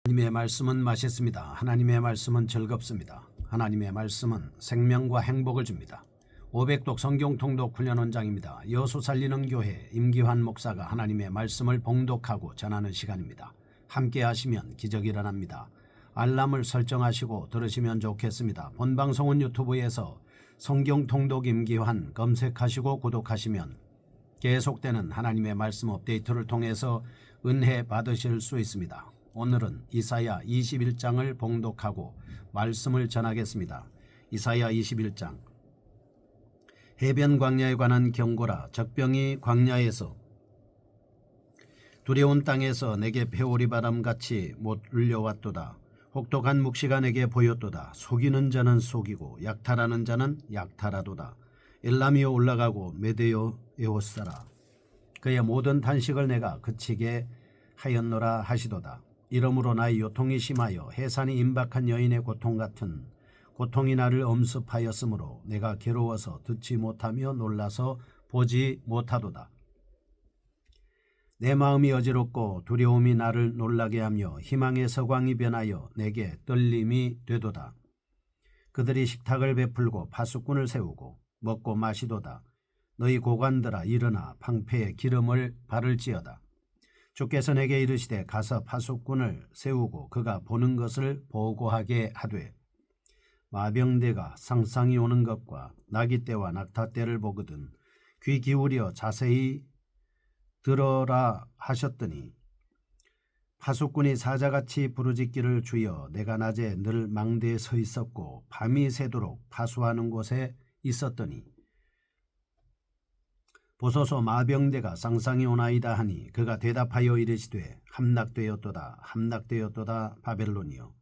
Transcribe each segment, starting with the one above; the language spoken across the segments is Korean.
하나님의 말씀은 맛있습니다. 하나님의 말씀은 즐겁습니다. 하나님의 말씀은 생명과 행복을 줍니다. 500독 성경통독 훈련원장입니다. 여수 살리는 교회 임기환 목사가 하나님의 말씀을 봉독하고 전하는 시간입니다. 함께 하시면 기적이 일어납니다. 알람을 설정하시고 들으시면 좋겠습니다. 본방송은 유튜브에서 성경통독 임기환 검색하시고 구독하시면 계속되는 하나님의 말씀 업데이트를 통해서 은혜 받으실 수 있습니다. 오늘은 이사야 21장을 봉독하고 말씀을 전하겠습니다. 이사야 21장. 해변 광야에 관한 경고라. 적병이 광야에서 두려운 땅에서 내게 회오리 바람같이 못 울려왔도다. 혹독한 묵시가 내게 보였도다. 속이는 자는 속이고 약탈하는 자는 약탈하도다. 엘람이여 올라가고 메대여 에호사라. 그의 모든 탄식을 내가 그치게 하였노라 하시도다. 이러므로 나의 요통이 심하여 해산이 임박한 여인의 고통 같은 고통이 나를 엄습하였으므로 내가 괴로워서 듣지 못하며 놀라서 보지 못하도다. 내 마음이 어지럽고 두려움이 나를 놀라게 하며 희망의 서광이 변하여 내게 떨림이 되도다. 그들이 식탁을 베풀고 파수꾼을 세우고 먹고 마시도다. 너희 고관들아 일어나 방패에 기름을 바를지어다. 주께서 내게 이르시되 가서 파수꾼을 세우고 그가 보는 것을 보고하게 하되 마병대가 쌍쌍이 오는 것과 나귀떼와 낙타떼를 보거든 귀 기울여 자세히 들어라 하셨더니 파수꾼이 사자같이 부르짖기를 주여 내가 낮에 늘 망대에 서 있었고 밤이 새도록 파수하는 곳에 있었더니 보소서 마병대가 쌍쌍이 오나이다 하니 그가 대답하여 이르시되 함락되었도다 함락되었도다 바벨론이여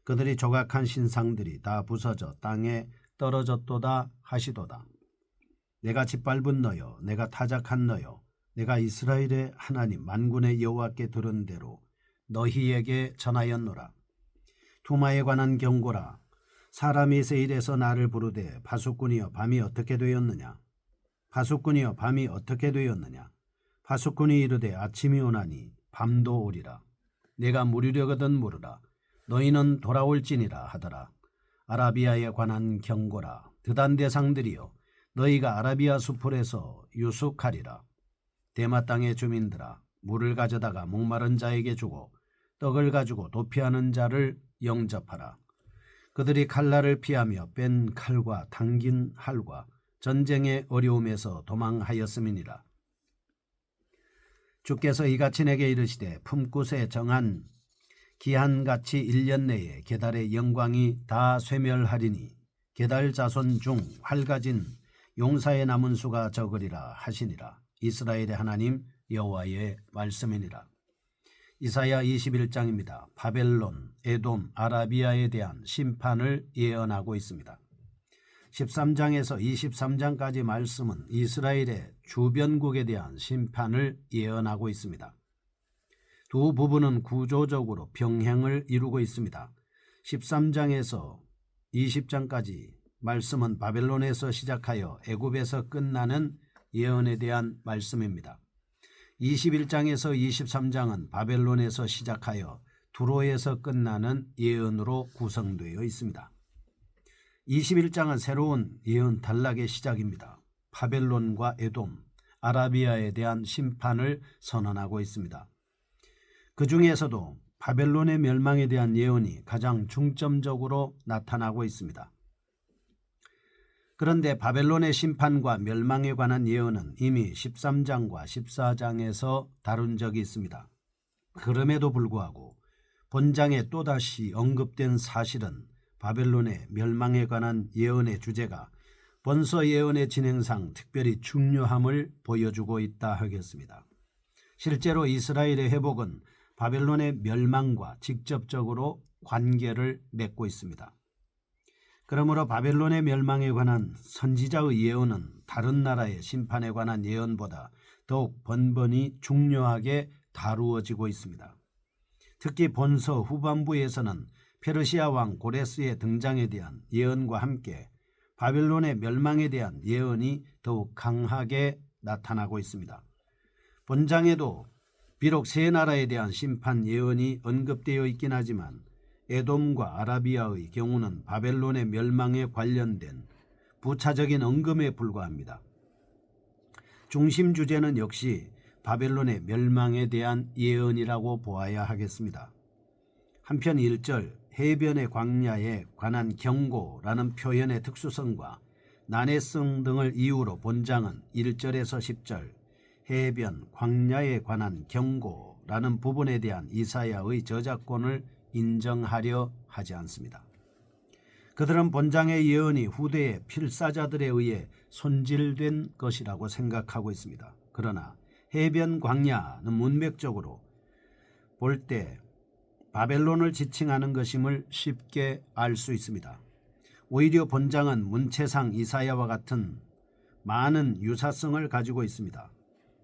그들이 조각한 신상들이 다 부서져 땅에 떨어졌도다 하시도다. 내가 짓밟은 너여 내가 타작한 너여 내가 이스라엘의 하나님 만군의 여호와께 들은 대로 너희에게 전하였노라. 두마에 관한 경고라. 사람이 세일에서 나를 부르되 파수꾼이여 밤이 어떻게 되었느냐 파수꾼이여 밤이 어떻게 되었느냐 파수꾼이 이르되 아침이 오나니 밤도 오리라. 내가 물으려거든 물으라. 너희는 돌아올지니라 하더라. 아라비아에 관한 경고라. 드단 대상들이여 너희가 아라비아 수풀에서 유숙하리라. 대마 땅의 주민들아 물을 가져다가 목마른 자에게 주고 떡을 가지고 도피하는 자를 영접하라. 그들이 칼날을 피하며 뺀 칼과 당긴 활과 전쟁의 어려움에서 도망하였음이니라. 주께서 이같이 내게 이르시되 품굿에 정한 기한같이 1년 내에 게달의 영광이 다 쇠멸하리니 게달 자손 중 활가진 용사의 남은 수가 적으리라 하시니라. 이스라엘의 하나님 여호와의 말씀이니라. 이사야 21장입니다. 바벨론, 에돔, 아라비아에 대한 심판을 예언하고 있습니다. 13장에서 23장까지 말씀은 이스라엘의 주변국에 대한 심판을 예언하고 있습니다. 두 부분은 구조적으로 병행을 이루고 있습니다. 13장에서 20장까지 말씀은 바벨론에서 시작하여 애굽에서 끝나는 예언에 대한 말씀입니다. 21장에서 23장은 바벨론에서 시작하여 두로에서 끝나는 예언으로 구성되어 있습니다. 21장은 새로운 예언 단락의 시작입니다. 바벨론과 에돔, 아라비아에 대한 심판을 선언하고 있습니다. 그 중에서도 바벨론의 멸망에 대한 예언이 가장 중점적으로 나타나고 있습니다. 그런데 바벨론의 심판과 멸망에 관한 예언은 이미 13장과 14장에서 다룬 적이 있습니다. 그럼에도 불구하고 본장에 또다시 언급된 사실은 바벨론의 멸망에 관한 예언의 주제가 본서 예언의 진행상 특별히 중요함을 보여주고 있다 하겠습니다. 실제로 이스라엘의 회복은 바벨론의 멸망과 직접적으로 관계를 맺고 있습니다. 그러므로 바벨론의 멸망에 관한 선지자의 예언은 다른 나라의 심판에 관한 예언보다 더욱 번번이 중요하게 다루어지고 있습니다. 특히 본서 후반부에서는 페르시아 왕 고레스의 등장에 대한 예언과 함께 바벨론의 멸망에 대한 예언이 더욱 강하게 나타나고 있습니다. 본장에도 비록 세 나라에 대한 심판 예언이 언급되어 있긴 하지만 에돔과 아라비아의 경우는 바벨론의 멸망에 관련된 부차적인 언급에 불과합니다. 중심 주제는 역시 바벨론의 멸망에 대한 예언이라고 보아야 하겠습니다. 한편 1절 해변의 광야에 관한 경고라는 표현의 특수성과 난해성 등을 이유로 본장은 1절에서 10절 해변 광야에 관한 경고라는 부분에 대한 이사야의 저작권을 인정하려 하지 않습니다. 그들은 본장의 예언이 후대의 필사자들에 의해 손질된 것이라고 생각하고 있습니다. 그러나 해변 광야는 문맥적으로 볼 때 바벨론을 지칭하는 것임을 쉽게 알 수 있습니다. 오히려 본장은 문체상 이사야와 같은 많은 유사성을 가지고 있습니다.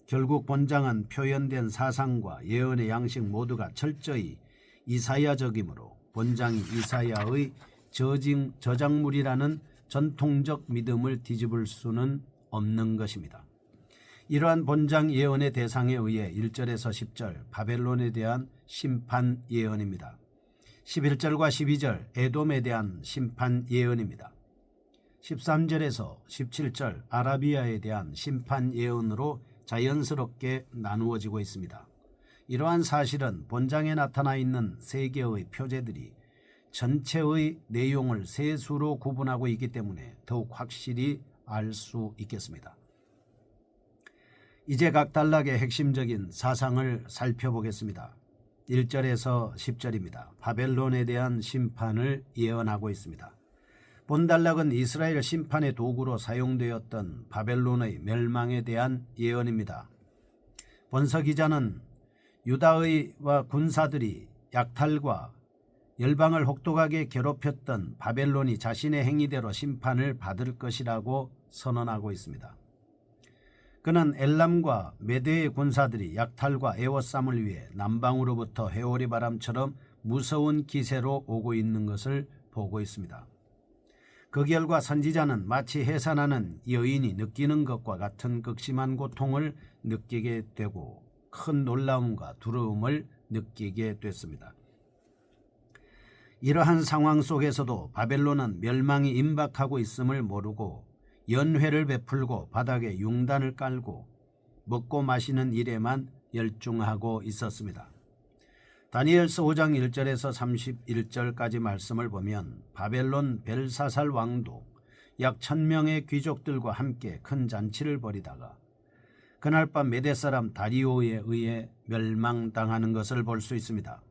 결국 본장은 표현된 사상과 예언의 양식 모두가 철저히 이사야적이므로 본장이 이사야의 저작물이라는 전통적 믿음을 뒤집을 수는 없는 것입니다. 이러한 본장 예언의 대상에 의해 1절에서 10절 바벨론에 대한 심판 예언입니다. 11절과 12절 에돔에 대한 심판 예언입니다. 13절에서 17절 아라비아에 대한 심판 예언으로 자연스럽게 나누어지고 있습니다. 이러한 사실은 본장에 나타나 있는 세 개의 표제들이 전체의 내용을 세 수로 구분하고 있기 때문에 더욱 확실히 알 수 있겠습니다. 이제 각 단락의 핵심적인 사상을 살펴보겠습니다. 1절에서 10절입니다. 바벨론에 대한 심판을 예언하고 있습니다. 본 단락은 이스라엘 심판의 도구로 사용되었던 바벨론의 멸망에 대한 예언입니다. 본서 기자는 유다의와 군사들이 약탈과 열방을 혹독하게 괴롭혔던 바벨론이 자신의 행위대로 심판을 받을 것이라고 선언하고 있습니다. 그는 엘람과 메대의 군사들이 약탈과 애워쌈을 위해 남방으로부터 회오리 바람처럼 무서운 기세로 오고 있는 것을 보고 있습니다. 그 결과 선지자는 마치 해산하는 여인이 느끼는 것과 같은 극심한 고통을 느끼게 되고 큰 놀라움과 두려움을 느끼게 됐습니다. 이러한 상황 속에서도 바벨론은 멸망이 임박하고 있음을 모르고 연회를 베풀고 바닥에 융단을 깔고 먹고 마시는 일에만 열중하고 있었습니다. 다니엘서 5장 1절에서 31절까지 말씀을 보면 바벨론 벨사살 왕도 약 1000명의 귀족들과 함께 큰 잔치를 벌이다가 그날 밤 메대 사람 다리오에 의해 멸망당하는 것을 볼 수 있습니다.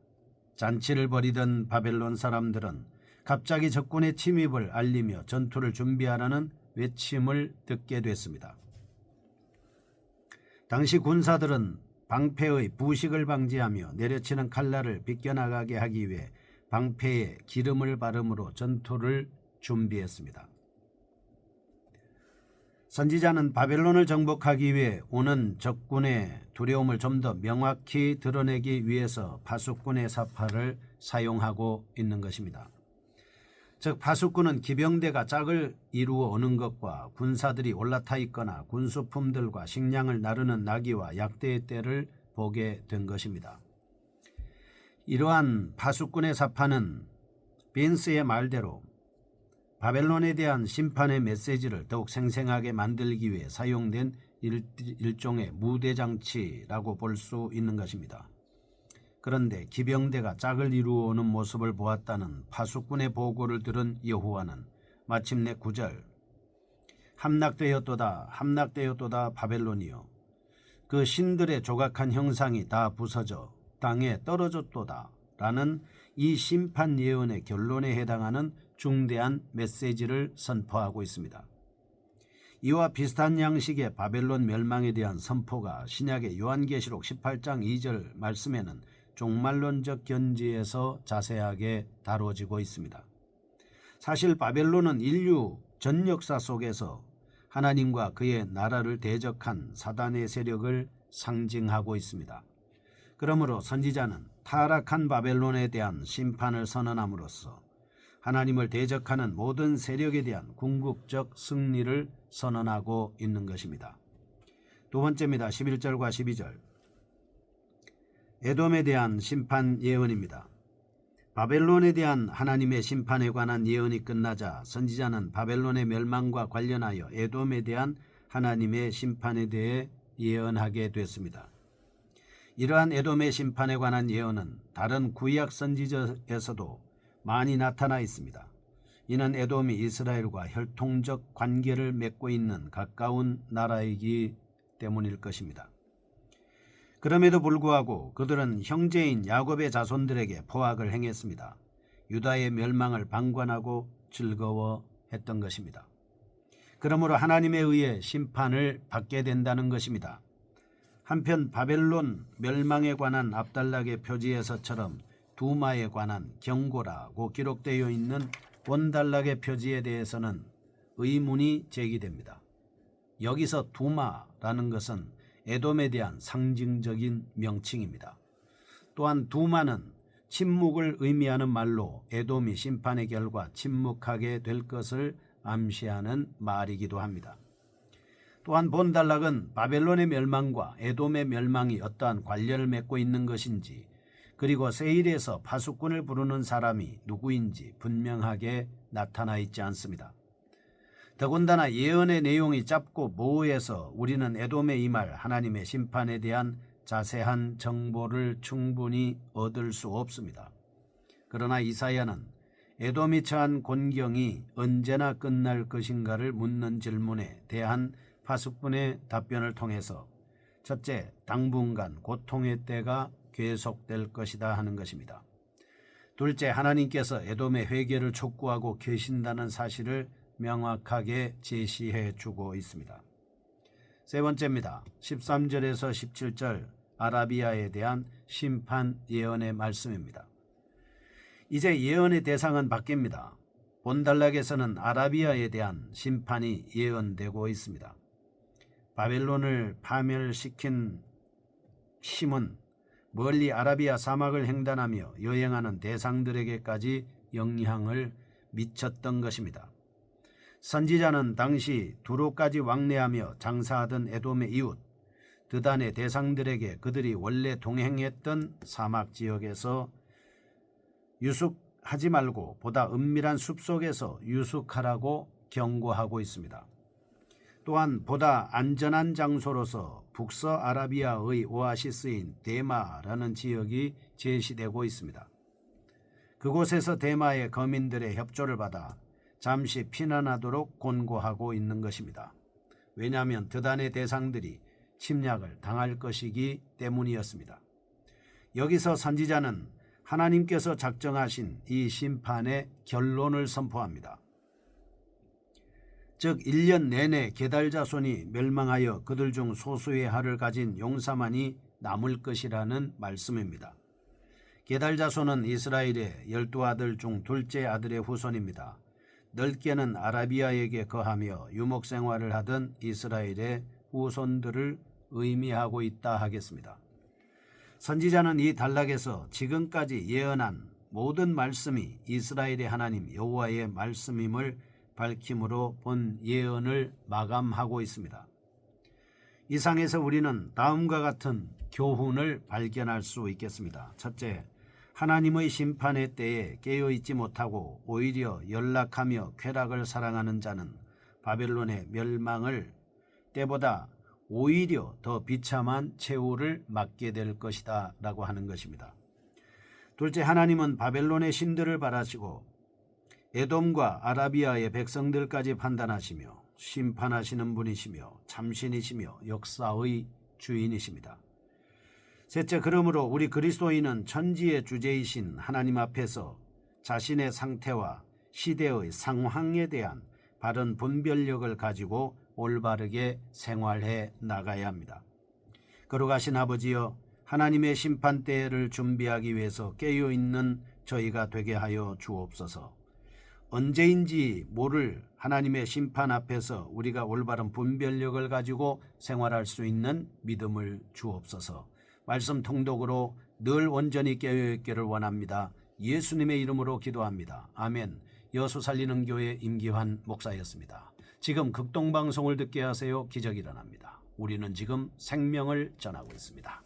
잔치를 벌이던 바벨론 사람들은 갑자기 적군의 침입을 알리며 전투를 준비하라는 외침을 듣게 됐습니다. 당시 군사들은 방패의 부식을 방지하며 내려치는 칼날을 비껴나가게 하기 위해 방패에 기름을 바름으로 전투를 준비했습니다. 선지자는 바벨론을 정복하기 위해 오는 적군의 두려움을 좀 더 명확히 드러내기 위해서 파수꾼의 사파를 사용하고 있는 것입니다. 즉 파수꾼은 기병대가 짝을 이루어 오는 것과 군사들이 올라타 있거나 군수품들과 식량을 나르는 나귀와 약대의 떼를 보게 된 것입니다. 이러한 파수꾼의 사파는 빈스의 말대로 바벨론에 대한 심판의 메시지를 더욱 생생하게 만들기 위해 사용된 일종의 무대장치라고 볼 수 있는 것입니다. 그런데 기병대가 짝을 이루어오는 모습을 보았다는 파수꾼의 보고를 들은 여호와는 마침내 9절 함락되었도다 함락되었도다 바벨론이여 그 신들의 조각한 형상이 다 부서져 땅에 떨어졌도다 라는 이 심판 예언의 결론에 해당하는 중대한 메시지를 선포하고 있습니다. 이와 비슷한 양식의 바벨론 멸망에 대한 선포가 신약의 요한계시록 18장 2절 말씀에는 종말론적 견지에서 자세하게 다뤄지고 있습니다. 사실 바벨론은 인류 전 역사 속에서 하나님과 그의 나라를 대적한 사단의 세력을 상징하고 있습니다. 그러므로 선지자는 타락한 바벨론에 대한 심판을 선언함으로써 하나님을 대적하는 모든 세력에 대한 궁극적 승리를 선언하고 있는 것입니다. 두 번째입니다. 11절과 12절 에돔에 대한 심판 예언입니다. 바벨론에 대한 하나님의 심판에 관한 예언이 끝나자 선지자는 바벨론의 멸망과 관련하여 에돔에 대한 하나님의 심판에 대해 예언하게 됐습니다. 이러한 에돔의 심판에 관한 예언은 다른 구약 선지자에서도 많이 나타나 있습니다. 이는 에돔이 이스라엘과 혈통적 관계를 맺고 있는 가까운 나라이기 때문일 것입니다. 그럼에도 불구하고 그들은 형제인 야곱의 자손들에게 포악을 행했습니다. 유다의 멸망을 방관하고 즐거워했던 것입니다. 그러므로 하나님에 의해 심판을 받게 된다는 것입니다. 한편 바벨론 멸망에 관한 압달락의 표지에서처럼 두마에 관한 경고라고 기록되어 있는 본달락의 표지에 대해서는 의문이 제기됩니다. 여기서 두마라는 것은 에돔에 대한 상징적인 명칭입니다. 또한 두마는 침묵을 의미하는 말로 에돔이 심판의 결과 침묵하게 될 것을 암시하는 말이기도 합니다. 또한 본달락은 바벨론의 멸망과 에돔의 멸망이 어떠한 관련을 맺고 있는 것인지, 그리고 세일에서 파수꾼을 부르는 사람이 누구인지 분명하게 나타나 있지 않습니다. 더군다나 예언의 내용이 짧고 모호해서 우리는 에돔에 임할 하나님의 심판에 대한 자세한 정보를 충분히 얻을 수 없습니다. 그러나 이사야는 에돔이 처한 곤경이 언제나 끝날 것인가를 묻는 질문에 대한 파수꾼의 답변을 통해서 첫째, 당분간 고통의 때가 계속될 것이다 하는 것입니다. 둘째, 하나님께서 에돔의 회개를 촉구하고 계신다는 사실을 명확하게 제시해 주고 있습니다. 세 번째입니다. 13절에서 17절 아라비아에 대한 심판 예언의 말씀입니다. 이제 예언의 대상은 바뀝니다. 본달락에서는 아라비아에 대한 심판이 예언되고 있습니다. 바벨론을 파멸시킨 힘은 멀리 아라비아 사막을 횡단하며 여행하는 대상들에게까지 영향을 미쳤던 것입니다. 선지자는 당시 두로까지 왕래하며 장사하던 에돔의 이웃 드단의 대상들에게 그들이 원래 동행했던 사막 지역에서 유숙하지 말고 보다 은밀한 숲속에서 유숙하라고 경고하고 있습니다. 또한 보다 안전한 장소로서 북서 아라비아의 오아시스인 데마라는 지역이 제시되고 있습니다. 그곳에서 데마의 거민들의 협조를 받아 잠시 피난하도록 권고하고 있는 것입니다. 왜냐하면 드단의 대상들이 침략을 당할 것이기 때문이었습니다. 여기서 선지자는 하나님께서 작정하신 이 심판의 결론을 선포합니다. 즉 1년 내내 게달 자손이 멸망하여 그들 중 소수의 할을 가진 용사만이 남을 것이라는 말씀입니다. 게달 자손은 이스라엘의 12아들 중 둘째 아들의 후손입니다. 넓게는 아라비아에게 거하며 유목생활을 하던 이스라엘의 후손들을 의미하고 있다 하겠습니다. 선지자는 이 단락에서 지금까지 예언한 모든 말씀이 이스라엘의 하나님 여호와의 말씀임을 밝힘으로 본 예언을 마감하고 있습니다. 이상에서 우리는 다음과 같은 교훈을 발견할 수 있겠습니다. 첫째, 하나님의 심판의 때에 깨어있지 못하고 오히려 연락하며 쾌락을 사랑하는 자는 바벨론의 멸망을 때보다 오히려 더 비참한 최후를 맞게 될 것이다 라고 하는 것입니다. 둘째, 하나님은 바벨론의 신들을 바라시고 에돔과 아라비아의 백성들까지 판단하시며 심판하시는 분이시며 참신이시며 역사의 주인이십니다. 셋째, 그러므로 우리 그리스도인은 천지의 주제이신 하나님 앞에서 자신의 상태와 시대의 상황에 대한 바른 분별력을 가지고 올바르게 생활해 나가야 합니다. 거룩하신 아버지여, 하나님의 심판대를 준비하기 위해서 깨어있는 저희가 되게 하여 주옵소서. 언제인지 모를 하나님의 심판 앞에서 우리가 올바른 분별력을 가지고 생활할 수 있는 믿음을 주옵소서. 말씀 통독으로 늘 온전히 깨어있기를 원합니다. 예수님의 이름으로 기도합니다. 아멘. 여수 살리는 교회 임기환 목사였습니다. 지금 극동방송을 듣게 하세요. 기적이 일어납니다. 우리는 지금 생명을 전하고 있습니다.